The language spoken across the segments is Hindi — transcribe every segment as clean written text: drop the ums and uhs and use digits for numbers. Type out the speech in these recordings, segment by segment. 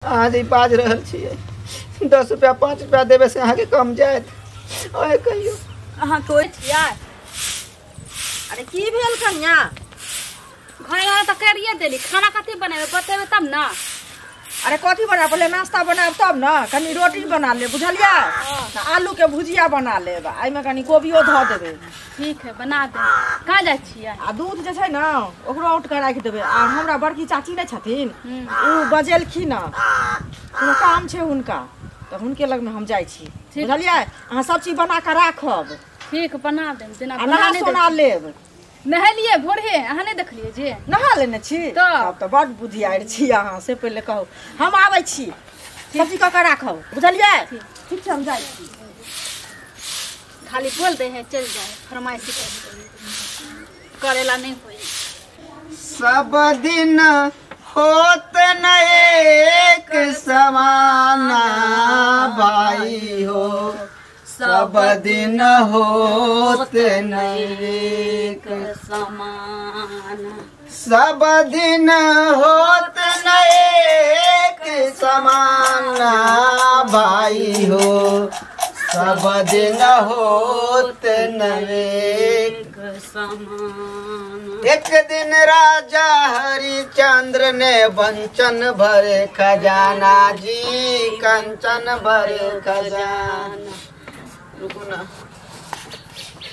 आज ही बाज रहल छियै 10 रुपया 5 रुपया देवे से अहाँ के कम जायत ओए कहियो अहाँ कोइ छियै। अरे की भेल कन्या घर तो करिए देली खाना कथी बनेबे बतेबे तब ना। अरे कथी बना पहले नाश्ता बनाब तब ना कनी रोटी बना ले बुझलियै ना आलू के भुजिया बना लेब आई में कनी कोबियो धऽ देबे। ठीक है बना दे। कहाँ जाइ छियै आ दूध जे छै ना ओकरो उठ के राख देबे। आ हमरा बड़की चाची नै छथिन उ बजेलखिन ना कोनो काम छै हुनका त हुनके लग में हम जाइ छी बुझलियै। अहाँ सब चीज बना के राखब। ठीक बना देम जेना नहा सोना लेब। नहेलिए भोरे अहाँ नहीं देखलिए जे नहा लेने छी तब तो बड़ बुधियार छी अहाँ से पहले कहू हम आबै छी सब्जी क के राखब बुझलियै। ठीक छै हम जाइ छी। खाली बोल दे है चल जाए फरमाइश करेला नहीं होई। सब दिन होत न एक समाना भाई हो सब दिन होत न एक समान सब दिन होत न एक समान भाई हो सब दिन होत न एक समान। एक दिन राजा हरिचंद्र ने वंचन भरे खजाना जी कंचन भरे खजाना। रुको ना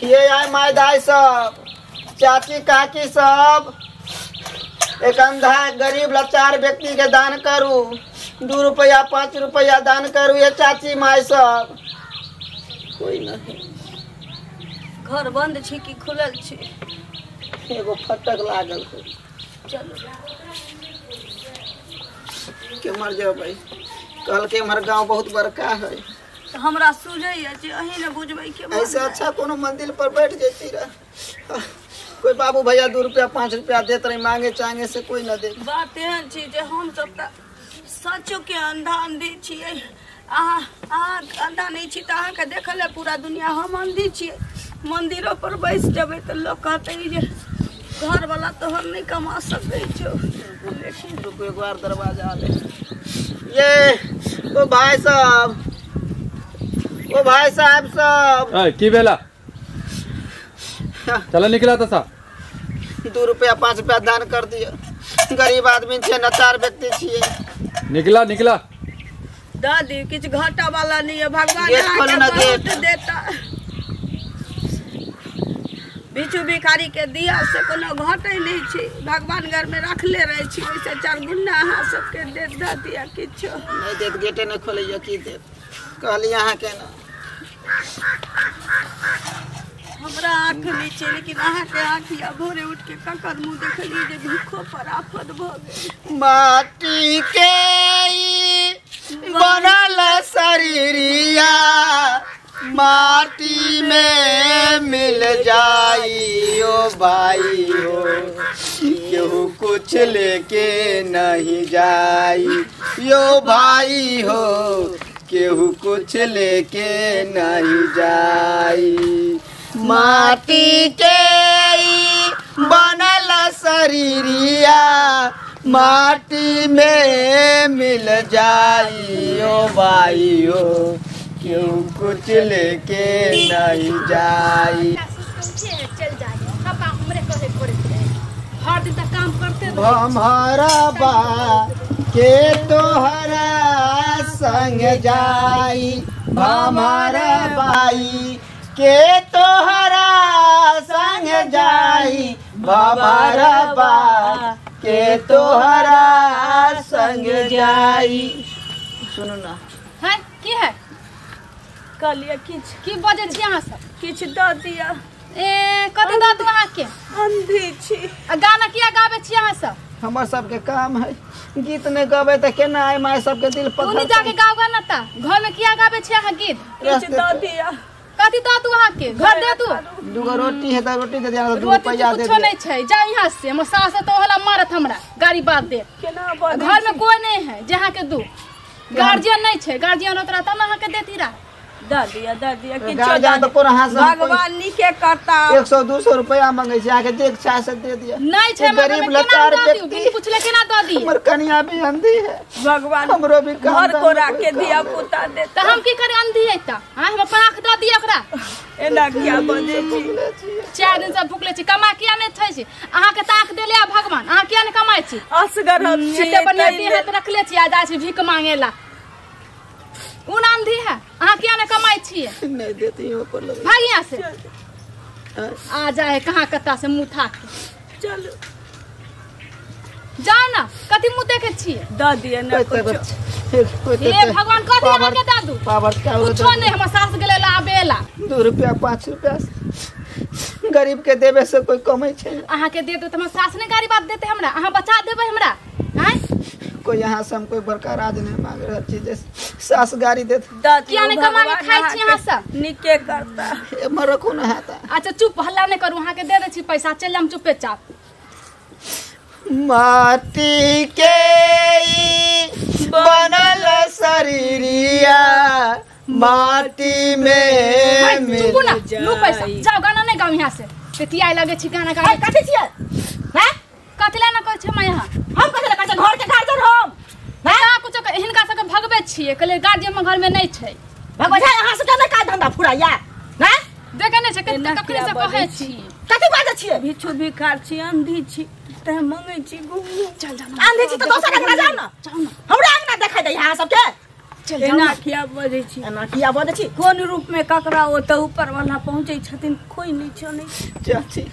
ये आए मायदाई सब चाची काकी सब एक अंधा गरीब लाचार व्यक्ति के दान करू 2 रुपया 5 रुपया दान करू। ये चाची माई सब कोई नहीं घर बंद छी कि खुलल छी एगो फटक लागल हो चलो के मर जाओ भाई कल के हमार गांव बहुत बड़का है हमरा सुझैया जे अहीं ने बुझबै के ऐसे अच्छा कोनो मंदिर पर बैठ जैती रह कोई बाबू भैया 2 रुपया 5 रुपया देत रही मांगे चांगे से कोई न दे। बात एहन छी जे हम सब त सचो के अंधा अंधी छियै। अहाँ अंधा नहीं छी त अहाँ के देखल है पूरा दुनिया हम अंधी छियै। मंदिरों पर बैस जबै त लोग कहते जे घर वाला तो हम नहीं कमा सकै छौ लेकिन रुको एक बार दरवाजा ले ये ओ भाई साहब सब की बेला चला निकला था 2 रुपया 5 रुपया दान कर दिया गरीब आदमी छे लाचार व्यक्ति छिए। निकला निकला दादी किछ घाटा वाला नहीं है भगवान गेट खोल ना गेट देता बिचू भिखारी के दिया से कोनो घटे नहीं छी भगवान घर में रखले रहे छी ओइसे 4 गुना अहाँ सबके दे दिया किछो नहीं देत गेटे नहीं खोलैया की देत कहली अहाँ के ना हमरा आँख नीचे लेकिन अहाँ के आँखिया भोरे उठ के ककर मुंह देखली जे भूखो पर आफत भ गेल। माटी के बनल शरीरिया माटी में मिल जाई ओ भाई हो केहू कुछ लेके नहीं जाई यो भाई हो केहू कुछ लेके नहीं जाई। माटी के बनल शरीरिया माटी में मिल जाई ओ भाई हो क्यों कुछ लेके नहीं जाई। चल जाए हर दिन तक काम करते हमारा बा के तोहरा संग जाई हमारा बाई के तोहरा संग जाई हमारा बा के तोहरा संग जाई। सुनो ना है की है कहलिए किछ की बजे छी अहाँ सब किछ द दिया। ए कथी द दू अहाँ के अंधी छी गाना किया गावे छी अहाँ सब हमर सबके काम है गीत नहीं गबे त केना आय माय सबके दिल तू पत्थर नहीं जाके गाओगा ना ता घर में किया गावे छी अहाँ गीत किछ द दिया। कथी द तू अहाँ के घर दे तू 2 रोटी है त रोटी दे दिया 2 रोटी रुपया दे कुछो नहीं छै जा यहाँ से हमर सास तो होला मारत हमरा गाड़ी बात दे केना बने घर में कोई नहीं है जहाँ के दू गार्जियन नहीं छै गार्जियन होत रहता ना अहाँ के देती रा दादिया कि गार्जियन तो कोन हाथ से भगवान नी के करता 100-200 रुपया मांगे छै आके देख छा से दे दिया नहीं छै गरीब लाचार व्यक्ति पूछले केना द दी हमर कन्या भी अंधी है भगवान हमरो भी घर को राखे दिया पुता दे त हम की करे अंधी है त हां हम अपन आंख द दिया ओकरा एना किया बजे छी 4 दिन से भूखले छी कमा किया नै छै छी अहाँ के ताक देले भगवान अहाँ किया नै कमाई छी असगर हम छी एते बढ़िया देह हाथ रखले छी आ जा छी भीख मांगेला उन आंधी है अहाँ किया न कमाई छिए नहीं देती हो पर लगे भाग यहाँ से आ जाए कहाँ कत्ता से मुँह था के चलो जाओ ना कथी मुँह देखे छिए द दिए ना हे भगवान कथी अहाँ के दादू पावर क्या हो कुछो नहीं हमर सास गेले लाबेला 2 रुपया 5 रुपया गरीब के देवे से कोई कमै छै अहाँ के दे दो त हमर सास ने गाड़ी बात देते हमरा अहाँ बचा देबे हमरा हैं कोई यहाँ से हम कोई बड़का राज नहीं मांग रहा चीज सास गाड़ी देते किया नहीं कमा के खाई छी यहाँ सब निके करता मर रखो ना हाता अच्छा चुप हल्ला नहीं करू अहाँ के दे दे छी पैसा चल हम चुपे चाप माटी के बनल शरीरिया माटी में चुप ना लो पैसा जाओ गाना नहीं गाओ यहाँ से पेटिया लगे छी गाना गावे कथि छिए हैं कथि ना कर छ मैं यहाँ हम कथि ला कर छ घर के गार्जियन हम हां कुछ हिनका सब के भगबे छिए कहले गार्जियन में घर में नहीं छै भगवा जा यहां से केना का धंधा फुराया हैं देखे नहीं छै कखनी से कहे छी कथि बाजे छिए भिक्षु भिखार छी अंधी छी त मंगे छी घुमू चल जाना अंधी छी त दोसर अंगना जाओ ना हमरा अंगना देखाई दे यहां सब के चल एना किया बजे छी एना किया बजे छी कोन रूप में ककरा ओ त ऊपर वाला पहुंचे छथिन कोई नहीं छ नहीं चाची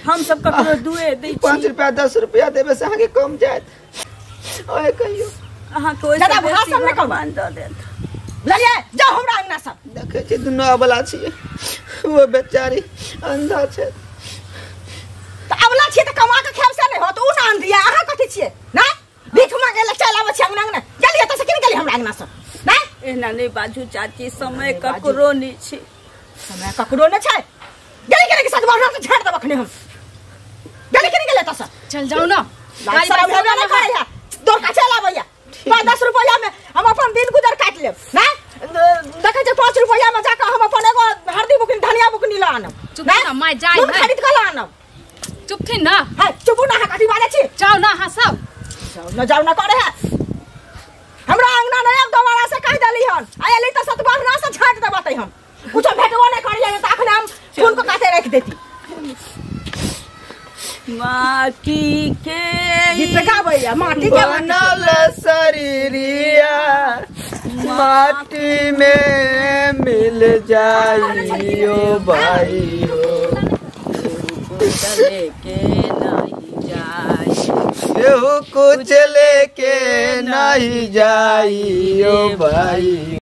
हम सब ककरो दुए दे छी 5 रुपया 10 रुपया देवे से आगे कम जात ओए कहियो अहाँ कोई दादा भाषण में कम द दे लगे जाओ हमरा अंगना सब देखे छी दुनो अबला छी वो बेचारी अंधा छै त अबला छी त कमा के खाब से नहीं हो त उ ना अंधिया अहाँ कथि छिए ना भीख मांगे ला चल आवे छी अंगना जल्दी त से किन गेली हमरा अंगना सब ना एना नहीं बाजू चाची समय ककरो नहीं छी समय ककरो न छै गेली के साथ बाहर से झाड़ दब अखने हम गेली के गेले त चल जाओ ना गाड़ी से भेबे ना करे है दौड़ का चल आबैया 5-10 रुपया में हम अपन दिन गुजर काट लेब ना देखे छै 5 रुपया में जाके हम अपन एगो हरदी बुकनी धनिया बुकनी ला आनब चुप ना माय जाय है खरीद के ला आनब चुप थी ना है चुप ना कथि बाजे छी जाओ ना हां सब जाओ ना करे है हमरा अंगना ने एक दोबारा से कह देली हन आयली त सतबाहना से झाट देबतै हम कुछ भेटबो नहीं करिए त अखन हम फूल को काटे रख देती माटी के गीत गाबैया माटी के बनल शरीरिया माटी में मिल जाइयो भाई हो लेके नहीं जाए कुछ लेके नहीं जाइयो भाई।